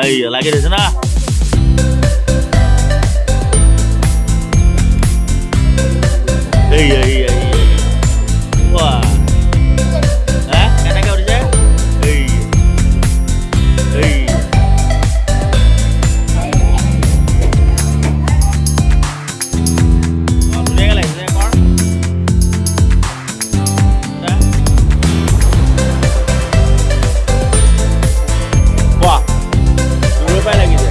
এই লাগি দিছে না এই এই এই বাহ হ্যাঁ কেনেকে উঠিছে এই এই ধুনীয়াকে লাগিছে কৰ বাহ দূৰৰ পৰাই লাগিছে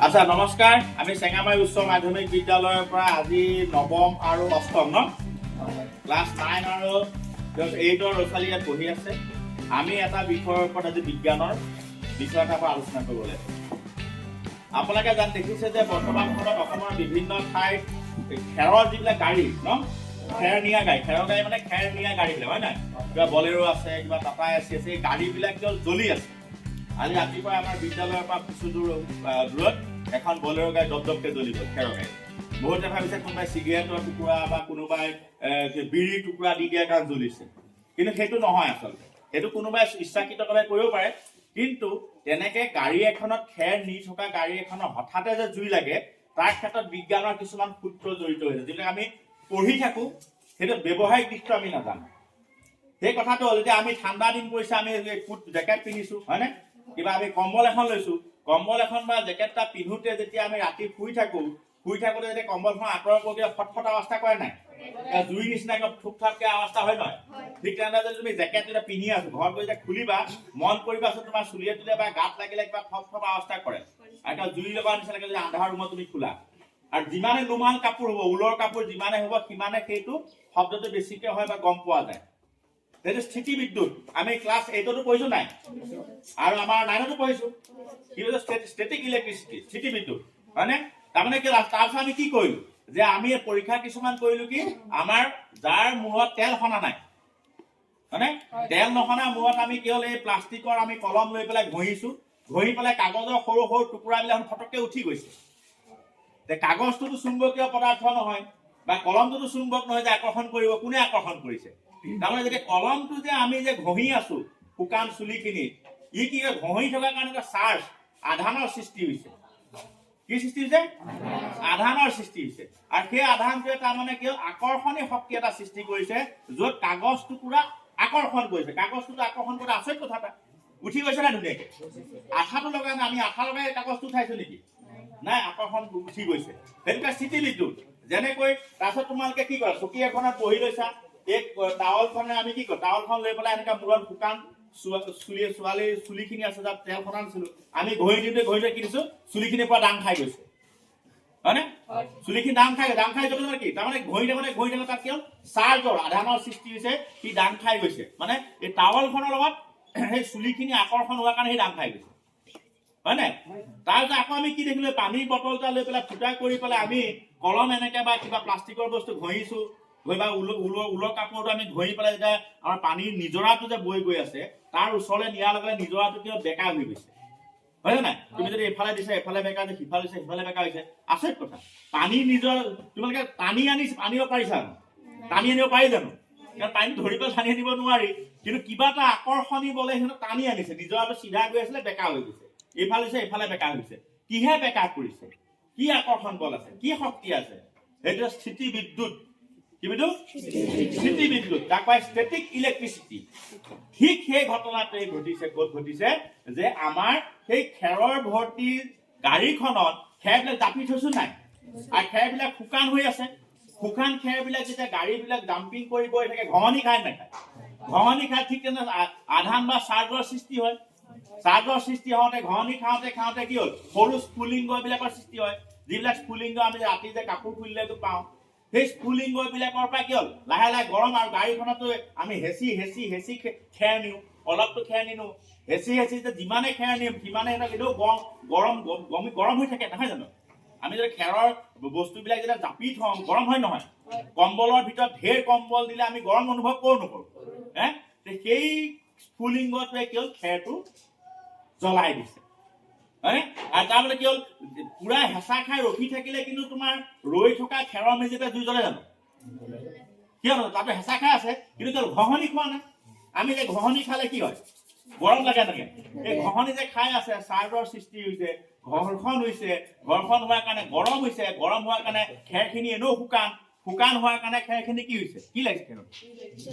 আচ্ছা নমস্কাৰ আমি চেঙামাৰী উচ্চ মাধ্যমিক বিদ্যালয়ৰ পৰা আজি নৱম আৰু অষ্টম ন ক্লাছ 9 আৰু 8 ল'ৰা ছোৱালী ইয়াত পঢ়ি আছে আমি এটা বিষয়ৰ ওপৰত আজি বিজ্ঞানৰ বিষয় এটা আলোচনা কৰিব লাগে আপোনালোকে জান দেখিছে যে বৰ্তমান সময়ত অসমৰ বিভিন্ন ঠাইত খেৰৰ যিবিলাক গাড়ী ন খেৰ নিয়া গাড়ী মানে খেৰ নিয়া গাড়ীবিলাক হয় নাই কিবা বলেৰো আছে কিবা টাটা এচি আছে এই গাড়ীবিলাক জ্বলি আছে আজি ৰাতিপুৱা আমাৰ বিদ্যালয়ৰ পৰা কিছু দূৰত এখন বলেৰো গাড়ী দপদপকে জ্বলি গ'ল খেৰৰ গাড়ী বহুতে ভাবিছে কোনোবাই চিগাৰেটৰ টুকুৰা বা কোনোবাই বিড়িৰ টুকুৰা দি দিয়াৰ কাৰণে জ্বলিছে কিন্তু সেইটো নহয় আচলতে সেইটো কোনোবাই ইচ্ছাকৃতভাৱে কৰিব পাৰে কিন্তু তেনেকে গাড়ী এখনত খেৰ নি থকা গাড়ী এখনৰ হঠাতে যে জুই লাগে তাৰ ক্ষেত্ৰত বিজ্ঞানৰ কিছুমান সূত্ৰ জড়িত হৈছে যিবিলাক আমি পঢ়ি থাকো সেইটো ব্যৱহাৰিক দিশটো আমি নাজানো সেই কথাটো হ'ল যে আমি ঠাণ্ডা দিন পৰিছে আমি কোট জেকেট পিন্ধিছো হয়নে কিবা আমি কম্বল এখন লৈছো কম্বল এখন বা জেকেটটা পিন্ধোতে যেতিয়া আমি ৰাতি শুই থাকোতে যেতিয়া কম্বলখন আঁতৰৰ কৰি ফটফট অৱস্থা কৰে নাই জুই নিচিনাকৈ ঠুক ঠাককে অৱস্থা হয় নহয় ঠিক তেনেদৰে যদি তুমি জেকেট এটা পিন্ধি আছো ঘৰত গৈ যেতিয়া খুলিবা মন কৰিবাচোন তোমাৰ চুলিয়ে তুলে বা গাত লাগিলে কিবা ফটফট অৱস্থা কৰে আৰু জুই লগাৰ নিচিনাকৈ যদি আন্ধাৰ ৰুমত তুমি খোলা আৰু যিমানে ৰুমাল কাপোৰ হ'ব ঊলৰ কাপোৰ যিমানে হ'ব সিমানে সেইটো শব্দটো বেছিকে হয় বা গম পোৱা যায় সেইটো স্থিতি বিদ্যুৎ আমি ক্লাছ 8তো পঢ়িছো নাই আৰু আমাৰ 9তো পঢ়িছো কি হৈছে ষ্টেটিক ইলেক্ট্ৰিচিটি স্থিতি বিদ্যুৎ হয়নে তাৰমানে কি তাৰপিছত আমি কি কৰিলো যে আমি পৰীক্ষা কিছুমান কৰিলো কি আমাৰ যাৰ মূৰত তেল সনা নাই হয়নে তেল নসনা মূৰত আমি কেৱল এই প্লাষ্টিকৰ আমি কলম লৈ পেলাই ঘঁহিছো ঘঁহি পেলাই কাগজৰ সৰু সৰু টুকুৰাবিলাক ফটককে উঠি গৈছে কাগজটোতো চুম্বকীয় পদাৰ্থ নহয় বা কলমটোতো চুম্বক নহয় যে আকৰ্ষণ কৰিব কোনে আকৰ্ষণ কৰিছে তাৰমানে যদি কলমটো যে আমি যে ঘঁহি আছো শুকান চুলিখিনিত ই কি ঘঁহি থকাৰ কাৰণে এটা চাৰ্জ আধানৰ সৃষ্টি হৈছে কি সৃষ্টি হৈছে আধানৰ সৃষ্টি হৈছে আৰু সেই আধানটোৱে তাৰমানে কি আকৰ্ষণী শক্তি এটা সৃষ্টি কৰিছে য'ত কাগজ টুকুৰা আকৰ্ষণ কৰিছে কাগজটো আকৰ্ষণ কৰা আচৰিত কথা এটা উঠি গৈছে না ধুনীয়াকে আঠাটো লগাই আমি আঠা লগাই কাগজটো উঠাইছো নেকি নাই আকৰ্ষণ উঠি গৈছে সেইটোকে স্থিতি বিদ্যুৎ যেনেকৈ তাৰপিছত তোমালোকে কি কৰা চকী এখনত বহি লৈছা এই টাৱলখনে আমি কি কৰো টাৱলখন লৈ পেলাই এনেকা মূৰত শুকান ছোৱালীৰ চুলিখিনি আছে তাত তেল সনা নাছিলো আমি ঘঁহি দিওঁতে কি দিছো চুলিখিনিৰ পৰা দাং খাই গৈছে হয়নে চুলিখিনি দাং খাই যাব মানে কি তাৰমানে ঘঁহি থাকোতে তাত কি হ'ল চাৰ্জৰ আধানৰ সৃষ্টি হৈছে সি দাং খাই গৈছে মানে এই টাৱলখনৰ লগত সেই চুলিখিনি আকৰ্ষণ হোৱাৰ কাৰণে সি দাং খাই গৈছে হয় নাই তাৰপিছত আকৌ আমি কি দেখিলো পানীৰ বটল এটা লৈ পেলাই ফুটা কৰি পেলাই আমি কলম এনেকে বা কিবা প্লাষ্টিকৰ বস্তু ঘঁহিছো বা ঊলৰ কাপোৰটো আমি ঘঁহি পেলাই যেতিয়া আমাৰ পানীৰ নিজৰাটো যে বৈ গৈ আছে তাৰ ওচৰলৈ নিয়াৰ লগে লগে নিজৰাটো কিয় বেকা হৈ গৈছে হয় নাই তুমি যদি এফালে দিছা এফালে বেকা দিছে সিফালে দিছে সিফালে বেকা হৈছে আচৰিত কথা পানী নিজৰ তোমালোকে টানি আনিব পাৰিছা টানি আনিব পাৰি জানো কাৰণ পানী ধৰি পেলাই টানি আনিব নোৱাৰি কিন্তু কিবা এটা আকৰ্ষণী বলে সিহঁতক টানি আনিছে নিজৰাটো চিধা গৈ আছিলে বেকা হৈ গৈছে এইফালে দিছে এইফালে বেকা হৈছে কিহে বেকা কৰিছে কি আকৰ্ষণ বল আছে কি শক্তি আছে সেইটো স্থিতি বিদ্যুৎ কি বিদ্যুৎ স্থিতি বিদ্যুৎ তাক কয় ষ্টেটিক ইলেক্ট্ৰিচিটি ঠিক সেই ঘটনাটোৱে ঘটিছে ক'ত ঘটিছে যে আমাৰ সেই খেৰৰ ভৰ্তি গাড়ীখনত খেৰবিলাক জাপি থৈছো নাই আৰু খেৰবিলাক শুকান হৈ আছে শুকান খেৰবিলাক যেতিয়া গাড়ীবিলাক ডাম্পিং কৰি গৈ থাকে ঘহনি খাই নাখায় ঘহনি খাই ঠিক তেনে আধান বা চাৰ্জৰ সৃষ্টি হয় চাৰ্জৰ সৃষ্টি হওঁতে ঘহনি খাওঁতে কি হ'ল সৰু স্ফুলিংগ বিলাকৰ সৃষ্টি হয় যিবিলাক স্ফুলিংগ আমি ৰাতি যে কাপোৰ খুলিলেতো পাওঁ সেই স্ফুলিংগ বিলাকৰ পৰা কি হ'ল লাহে লাহে গৰম আৰু গাড়ীখনতো আমি হেঁচি খেৰ নিওঁ অলপতো খেৰ নিনো হেঁচি যে যিমানে খেৰ নিম সিমানে কিন্তু গৰম হৈ থাকে নহয় জানো আমি যদি খেৰৰ বস্তুবিলাক যেতিয়া জাপি থওঁ গৰম হয় নহয় কম্বলৰ ভিতৰত ঢেৰ কম্বল দিলে আমি গৰম অনুভৱ কৰোঁ নকৰোঁ সেই স্ফুলিংগটোৱে কি হ'ল খেৰটো জ্বলাই দিছে হয় আৰু তাৰমানে কি হ'ল পুৰা হেঁচা খাই ৰখি থাকিলে কিন্তু তোমাৰ ৰৈ থকা খেৰৰ মেজিতে জুই জ্বলে জানো কিয় তাতে হেঁচা খাই আছে কিন্তু কি হ'ল ঘহনি খোৱা নাই আমি যে ঘহনি খালে কি হয় গৰম লাগে নাকে এই ঘহনি যে খাই আছে চাৰ্জৰ সৃষ্টি হৈছে ঘৰ্ষণ হোৱাৰ কাৰণে গৰম হৈছে গৰম হোৱাৰ কাৰণে খেৰখিনি এনেও শুকান হোৱাৰ কাৰণে খেৰখিনি কি হৈছে কি লাগিছে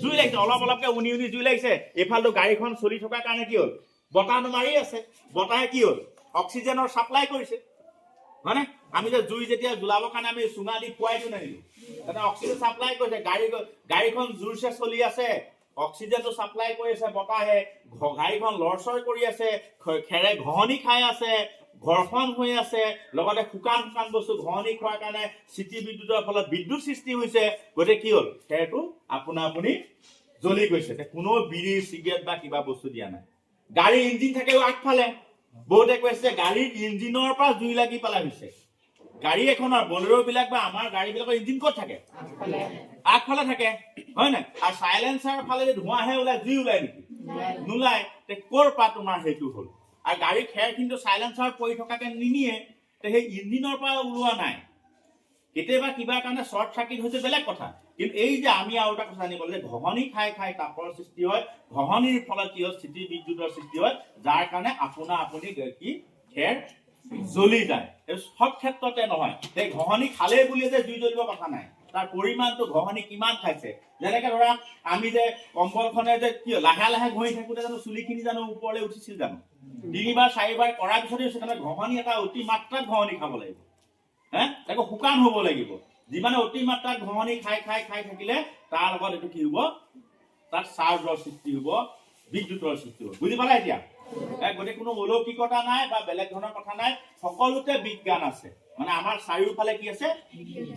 জুই লাগিছে অলপকে উনি জুই লাগিছে এইফালটো গাড়ীখন চলি থকাৰ কাৰণে কি হ'ল বতাহটো মাৰি আছে বতাহে কি হ'ল অক্সিজেনৰ চাপ্লাই কৰিছে হয়নে আমি যে জুই যেতিয়া জ্বলাবৰ কাৰণে আমি চুঙা দি খুৱাই দিওঁ নাহিলো তাতে অক্সিজেন চাপ্লাই কৰিছে গাড়ীখন জোৰছে চলি আছে অক্সিজেনটো চাপ্লাই কৰি আছে বতাহে গাড়ীখন লৰচৰ কৰি আছে খেৰে ঘহনি খাই আছে ঘৰ্ষণ হৈ আছে লগতে শুকান বস্তু ঘহনি খোৱাৰ কাৰণে স্থিতি বিদ্যুতৰ ফলত বিদ্যুৎ সৃষ্টি হৈছে গতিকে কি হ'ল খেৰটো আপুনি জ্বলি গৈছে কোনো বিড়ি চিগাৰেট বা কিবা বস্তু দিয়া নাই গাড়ীৰ ইঞ্জিন থাকেও আগফালে বহুতে কৈছে গাড়ীৰ ইঞ্জিনৰ পৰা জুই লাগি পেলাই হৈছে গাড়ী এখনৰ বলেৰো বিলাক বা আমাৰ গাড়ী বিলাকৰ ইঞ্জিন ক'ত থাকে আগফালে থাকে হয় নাই আৰু চাইলেন্সাৰ ফালে ধোঁৱাহে ওলাই জুই ওলাই নেকি নোলায় ক'ৰ পৰা তোমাৰ সেইটো হ'ল আৰু গাড়ীৰ খেৰ কিন্তু চাইলেন্সাৰ পৰি থকাকে নিনিয়ে সেই ইঞ্জিনৰ পৰা ওলোৱা নাই কেতিয়াবা কিবা কাৰণে শ্বৰ্ট চাৰ্কিট হৈছে বেলেগ কথা কিন্তু এই যে আমি আৰু এটা কথা জানিব যে ঘহনি খাই তাপৰ সৃষ্টি হয় ঘহনিৰ ফলত কি হয় স্থিতি বিদ্যুতৰ সৃষ্টি হয় যাৰ কাৰণে আপুনি কি খেৰ জ্বলি যায় সব ক্ষেত্ৰতে নহয় সেই ঘহনি খালে বুলি যে জুই জ্বলিব কথা নাই তাৰ পৰিমাণটো ঘহনি কিমান খাইছে যেনেকে ধৰা আমি যে কম্বলখনে যে কি লাহে লাহে ঘঁহি থাকোতে জানো চুলিখিনি জানো ওপৰলৈ উঠিছিল জানো 3-4 কৰাৰ পিছতে সেখানে ঘহনি এটা অতি মাত্ৰাত ঘহনি খাব লাগিব তাকো শুকান হ'ব লাগিব যিমানে অতি মাত্ৰাত ঘহনি খাই থাকিলে তাৰ লগত এইটো কি হ'ব তাত চাৰ্জৰ সৃষ্টি হ'ব বিদ্যুতৰ সৃষ্টি হ'ব বুজি পালা এতিয়া গতিকে কোনো অলৌকিকতা নাই বা বেলেগ ধৰণৰ কথা নাই সকলোতে বিজ্ঞান আছে মানে আমাৰ চাৰিওফালে কি আছে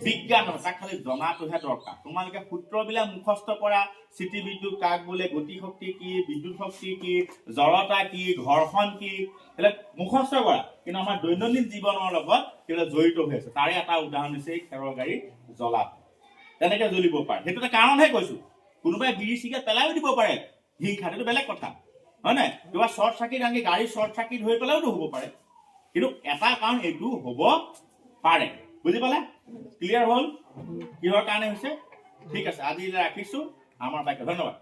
বিজ্ঞান তাক খালি জনাটোহে দৰকাৰ তোমালোকে সূত্ৰবিলাক মুখস্থ কৰা স্থিতি বিদ্যুৎ কাক বোলে গতি শক্তি কি বিদ্যুৎ শক্তি কি জড়তা কি ঘৰ্ষণ কি এইবিলাক মুখস্থ কৰা কিন্তু আমাৰ দৈনন্দিন জীৱনৰ লগত এইবিলাক জড়িত হৈ আছে তাৰে এটা উদাহৰণ হৈছে খেৰৰ গাড়ী জ্বলা তেনেকে জ্বলিব পাৰে সেইটো এটা কাৰণহে কৈছো কোনোবাই বিড়ি চিগাৰেট পেলাইও দিব পাৰে হিংসা সেইটো বেলেগ কথা হয় নাই কিবা শ্বৰ্ট চাৰ্কিট আনি গাড়ী শ্বৰ্ট চাৰ্কিট হৈ পেলাইওতো হ'ব পাৰে কিন্তু এটা কাৰণ এইটো হ'ব পাৰে বুজি পালে ক্লিয়াৰ হ'ল কিহৰ কাৰণে হৈছে ঠিক আছে আজিলৈ ৰাখিছো আমাৰ বাইক ধন্যবাদ